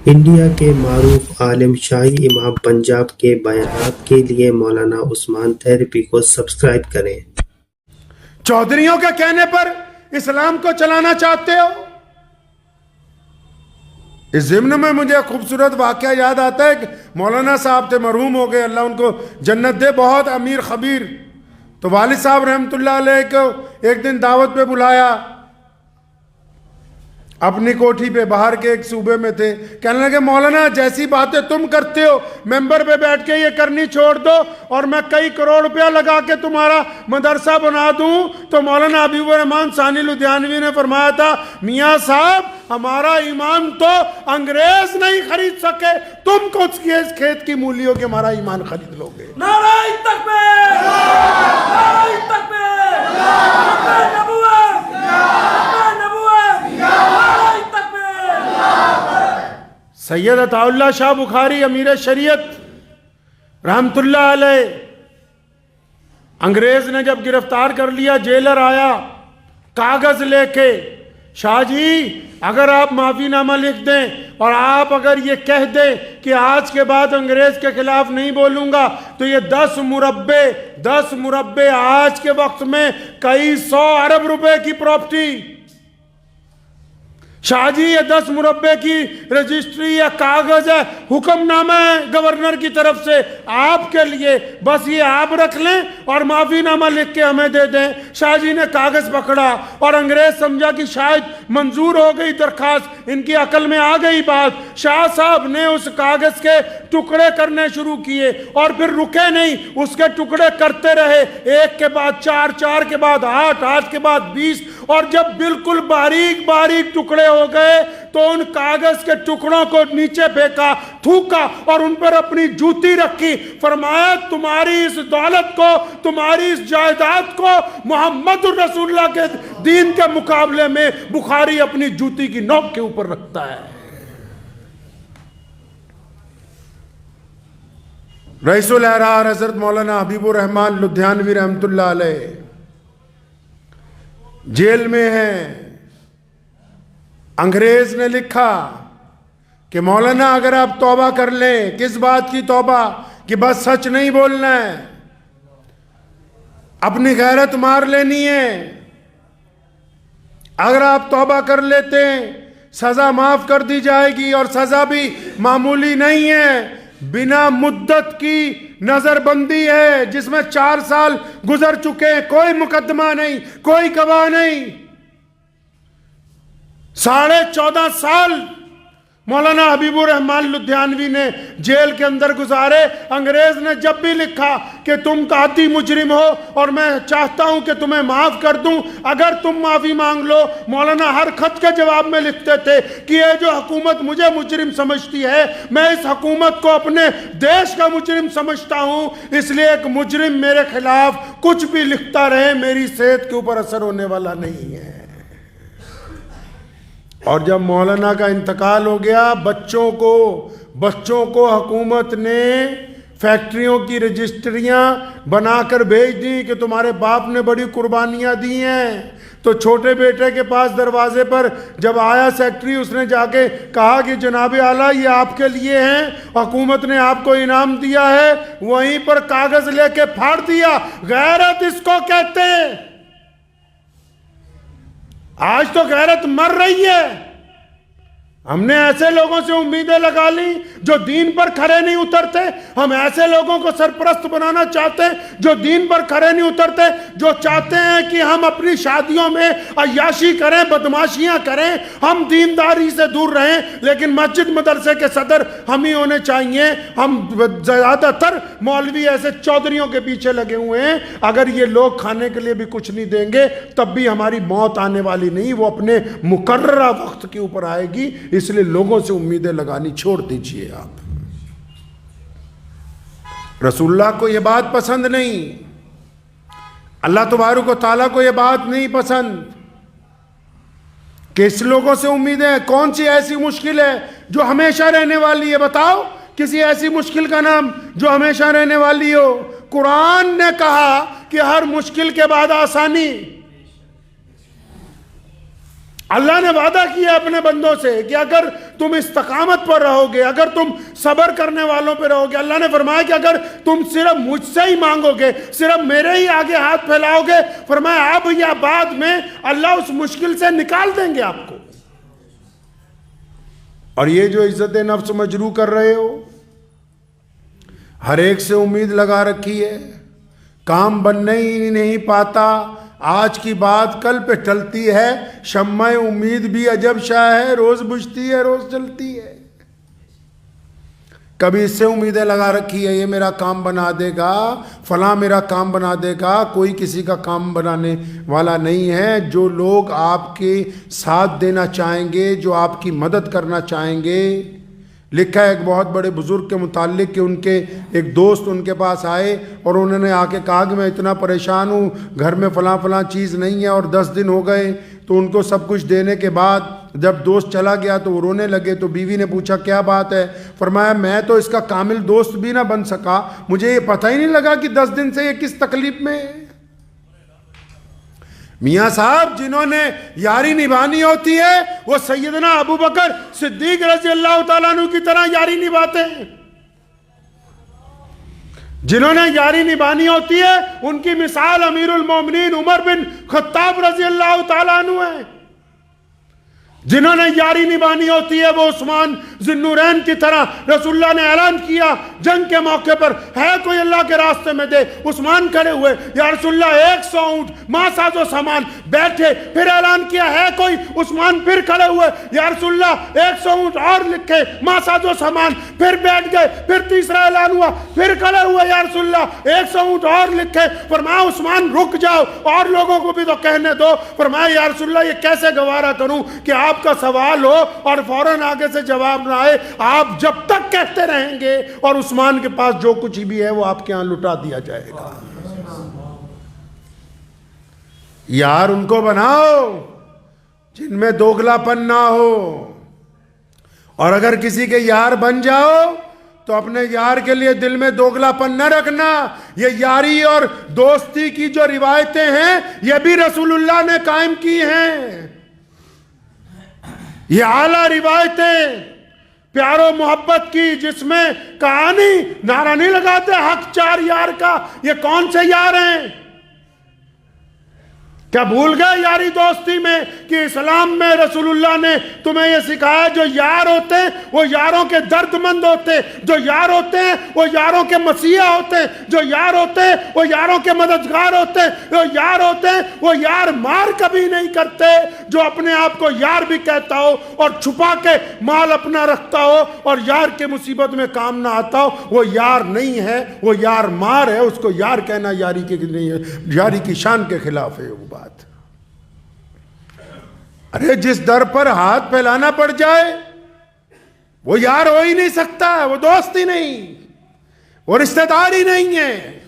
India کے معروف عالم شاہی امام پنجاب کے بیانات کے لیے مولانا عثمان تھیرپی کو سبسکرائب کریں۔ چودھریوں کے کہنے پر اسلام کو چلانا چاہتے ہو؟ اس ضمن میں مجھے خوبصورت واقعہ یاد آتا ہے کہ مولانا صاحب تھے، مرحوم ہو گئے، اللہ ان کو جنت دے، بہت امیر خبیر۔ تو والد صاحب رحمت اللہ علیہ کو ایک دن دعوت پہ بلایا، اپنی کوٹھی پہ، باہر کے ایک صوبے میں تھے۔ کہنے لگے مولانا جیسی باتیں تم کرتے ہو ممبر پہ بیٹھ کے یہ کرنی چھوڑ دو اور میں کئی کروڑ روپیہ لگا کے تمہارا مدرسہ بنا دوں۔ تو مولانا حبیب الرحمن ثانی لدھیانوی نے فرمایا تھا، میاں صاحب ہمارا ایمان تو انگریز نہیں خرید سکے، تم کو اس کھیت کی مولی ہو کہ ہمارا ایمان خرید لو گے۔ نعرہ تکبیر! نعرہ تکبیر! نعرہ نبوت! نعرہ نبوت! نعرہ تکبیر! سید عطا اللہ شاہ بخاری امیر شریعت رحمت اللہ علیہ، انگریز نے جب گرفتار کر لیا، جیلر آیا کاغذ لے کے، شاہ جی اگر آپ معافی نامہ لکھ دیں اور آپ اگر یہ کہہ دیں کہ آج کے بعد انگریز کے خلاف نہیں بولوں گا تو یہ 10 مربع آج کے وقت میں کئی 100 ارب روپے کی پراپرٹی، شاہ جی یہ 10 مربع کی رجسٹری یا کاغذ ہے، حکم نامہ ہے گورنر کی طرف سے آپ کے لیے، بس یہ آپ رکھ لیں اور معافی نامہ لکھ کے ہمیں دے دیں۔ شاہ جی نے کاغذ پکڑا اور انگریز سمجھا کہ شاید منظور ہو گئی درخواست، ان کی عقل میں آ گئی بات۔ شاہ صاحب نے اس کاغذ کے ٹکڑے کرنے شروع کیے اور پھر رکے نہیں، اس کے ٹکڑے کرتے رہے، 1 کے بعد 4، 4 کے بعد 8، 8 کے بعد 20، اور جب بالکل باریک باریک ٹکڑے ہو گئے تو ان کاغذ کے ٹکڑوں کو نیچے پھینکا، تھوکا اور ان پر اپنی جوتی رکھی، فرمایا تمہاری اس دولت کو، تمہاری اس جائیداد کو محمد الرسول اللہ کے دین کے مقابلے میں بخاری اپنی جوتی کی نوک کے اوپر رکھتا ہے۔ رئیس الاحرار حضرت مولانا حبیب الرحمن لدھیانوی رحمت اللہ علیہ جیل میں ہیں۔ انگریز نے لکھا کہ مولانا اگر آپ توبہ کر لیں، کس بات کی توبہ؟ کہ بس سچ نہیں بولنا ہے، اپنی غیرت مار لینی ہے، اگر آپ توبہ کر لیتے ہیں سزا معاف کر دی جائے گی، اور سزا بھی معمولی نہیں ہے، بنا مدت کی نظر بندی ہے جس میں 4 سال گزر چکے ہیں، کوئی مقدمہ نہیں، کوئی گواہ نہیں، 14.5 سال مولانا حبیب الرحمن لدھیانوی نے جیل کے اندر گزارے۔ انگریز نے جب بھی لکھا کہ تم تعدی مجرم ہو اور میں چاہتا ہوں کہ تمہیں معاف کر دوں، اگر تم معافی مانگ لو، مولانا ہر خط کے جواب میں لکھتے تھے کہ یہ جو حکومت مجھے مجرم سمجھتی ہے، میں اس حکومت کو اپنے دیش کا مجرم سمجھتا ہوں، اس لیے ایک مجرم میرے خلاف کچھ بھی لکھتا رہے میری صحت کے اوپر اثر ہونے والا نہیں ہے۔ اور جب مولانا کا انتقال ہو گیا، بچوں کو حکومت نے فیکٹریوں کی رجسٹریاں بنا کر بھیج دی کہ تمہارے باپ نے بڑی قربانیاں دی ہیں۔ تو چھوٹے بیٹے کے پاس دروازے پر جب آیا سیکٹری، اس نے جا کے کہا کہ جناب اعلیٰ یہ آپ کے لیے ہیں، حکومت نے آپ کو انعام دیا ہے، وہیں پر کاغذ لے کے پھاڑ دیا۔ غیرت اس کو کہتے ہیں۔ آج تو غیرت مر رہی ہے۔ ہم نے ایسے لوگوں سے امیدیں لگا لی جو دین پر کھڑے نہیں اترتے، ہم ایسے لوگوں کو سرپرست بنانا چاہتے ہیں جو دین پر کھڑے نہیں اترتے، جو چاہتے ہیں کہ ہم اپنی شادیوں میں عیاشی کریں، بدماشیاں کریں، ہم دینداری سے دور رہیں، لیکن مسجد مدرسے کے صدر ہم ہی ہونے چاہیے۔ ہم زیادہ تر مولوی ایسے چودھریوں کے پیچھے لگے ہوئے ہیں، اگر یہ لوگ کھانے کے لیے بھی کچھ نہیں دیں گے تب بھی ہماری موت آنے والی نہیں، وہ اپنے مقررہ وقت کے اوپر آئے گی، اس لیے لوگوں سے امیدیں لگانی چھوڑ دیجئے۔ آپ رسول اللہ کو یہ بات پسند نہیں، اللہ تبارک و تعالیٰ کو یہ بات نہیں پسند کہ اس لوگوں سے امیدیں۔ کون سی ایسی مشکل ہے جو ہمیشہ رہنے والی ہے؟ بتاؤ کسی ایسی مشکل کا نام جو ہمیشہ رہنے والی ہو۔ قرآن نے کہا کہ ہر مشکل کے بعد آسانی، اللہ نے وعدہ کیا اپنے بندوں سے کہ اگر تم استقامت پر رہو گے، اگر تم صبر کرنے والوں پہ رہو گے، اللہ نے فرمایا کہ اگر تم صرف مجھ سے ہی مانگو گے، صرف میرے ہی آگے ہاتھ پھیلاؤ گے، فرمایا اب یا بعد میں اللہ اس مشکل سے نکال دیں گے آپ کو۔ اور یہ جو عزت نفس مجروح کر رہے ہو، ہر ایک سے امید لگا رکھی ہے، کام بننے ہی نہیں پاتا، آج کی بات کل پہ ٹلتی ہے، شمع امید بھی عجب شاہ ہے، روز بجھتی ہے روز جلتی ہے۔ کبھی اس سے امیدیں لگا رکھی ہے، یہ میرا کام بنا دے گا، فلاں میرا کام بنا دے گا، کوئی کسی کا کام بنانے والا نہیں ہے۔ جو لوگ آپ کے ساتھ دینا چاہیں گے، جو آپ کی مدد کرنا چاہیں گے، لکھا ہے ایک بہت بڑے بزرگ کے متعلق کہ ان کے ایک دوست ان کے پاس آئے اور انہوں نے آ کے کہا کہ میں اتنا پریشان ہوں، گھر میں فلاں چیز نہیں ہے اور 10 دن ہو گئے۔ تو ان کو سب کچھ دینے کے بعد جب دوست چلا گیا تو وہ رونے لگے، تو بیوی نے پوچھا کیا بات ہے؟ فرمایا میں تو اس کا کامل دوست بھی نہ بن سکا، مجھے یہ پتہ ہی نہیں لگا کہ 10 دن سے یہ کس تکلیف میں ہے۔ میاں صاحب جنہوں نے یاری نبھانی ہوتی ہے وہ سیدنا ابو بکر صدیق رضی اللہ تعالیٰ عنہ کی طرح یاری نبھاتے ہیں۔ جنہوں نے یاری نبھانی ہوتی ہے ان کی مثال امیر المومنین عمر بن خطاب رضی اللہ تعالیٰ عنہ ہے۔ جنہوں نے یاری نبھانی ہوتی ہے وہ عثمان ذی النورین کی طرح، رسول اللہ نے اعلان کیا جنگ کے موقع پر ہے کوئی اللہ کے راستے میں دے، عثمان کھڑے ہوئے یا رسول اللہ 100 اونٹ ما ساز و سامان، بیٹھے، پھر اعلان کیا ہے کوئی، عثمان پھر کھڑے ہوئے یا رسول اللہ 100 اونٹ اور لکھے ما ساز و سامان، پھر بیٹھ گئے، پھر تیسرا اعلان ہوا، پھر کھڑے ہوئے یا رسول اللہ 100 اونٹ اور لکھے، فرمایا عثمان رک جاؤ اور لوگوں کو بھی تو کہنے دو، فرمایا یا رسول اللہ یہ کیسے گوارا کروں کہ آپ کا سوال ہو اور فوراً آگے سے جواب نہ آئے، آپ جب تک کہتے رہیں گے اور عثمان کے پاس جو کچھ بھی ہے وہ آپ کے ہاں لٹا دیا جائے گا۔ یار ان کو بناؤ جن میں دوگلا پن نہ ہو، اور اگر کسی کے یار بن جاؤ تو اپنے یار کے لیے دل میں دوگلا پن نہ رکھنا۔ یہ یاری اور دوستی کی جو روایتیں ہیں یہ بھی رسول اللہ نے قائم کی ہیں، یہ اعلیٰ روایتیں پیار و محبت کی، جس میں کہانی نعرہ نہیں لگاتے حق 4 یار کا، یہ کون سے یار ہیں؟ کیا بھول گئے یاری دوستی میں کہ اسلام میں رسول اللہ نے تمہیں یہ سکھایا جو یار ہوتے ہیں وہ یاروں کے درد مند ہوتے ہیں، جو یار ہوتے ہیں وہ یاروں کے مسیحا ہوتے ہیں، جو یار ہوتے ہیں وہ یاروں کے مددگار ہوتے ہیں، جو یار ہوتے ہیں وہ یار مار کبھی نہیں کرتے۔ جو اپنے آپ کو یار بھی کہتا ہو اور چھپا کے مال اپنا رکھتا ہو اور یار کے مصیبت میں کام نہ آتا ہو وہ یار نہیں ہے، وہ یار مار ہے۔ اس کو یار کہنا یاری کے نہیں ہے، یاری کی شان کے خلاف ہے وہ بات۔ ارے جس در پر ہاتھ پھیلانا پڑ جائے وہ یار ہو ہی نہیں سکتا، وہ دوست ہی نہیں، وہ رشتہ دار ہی نہیں ہے۔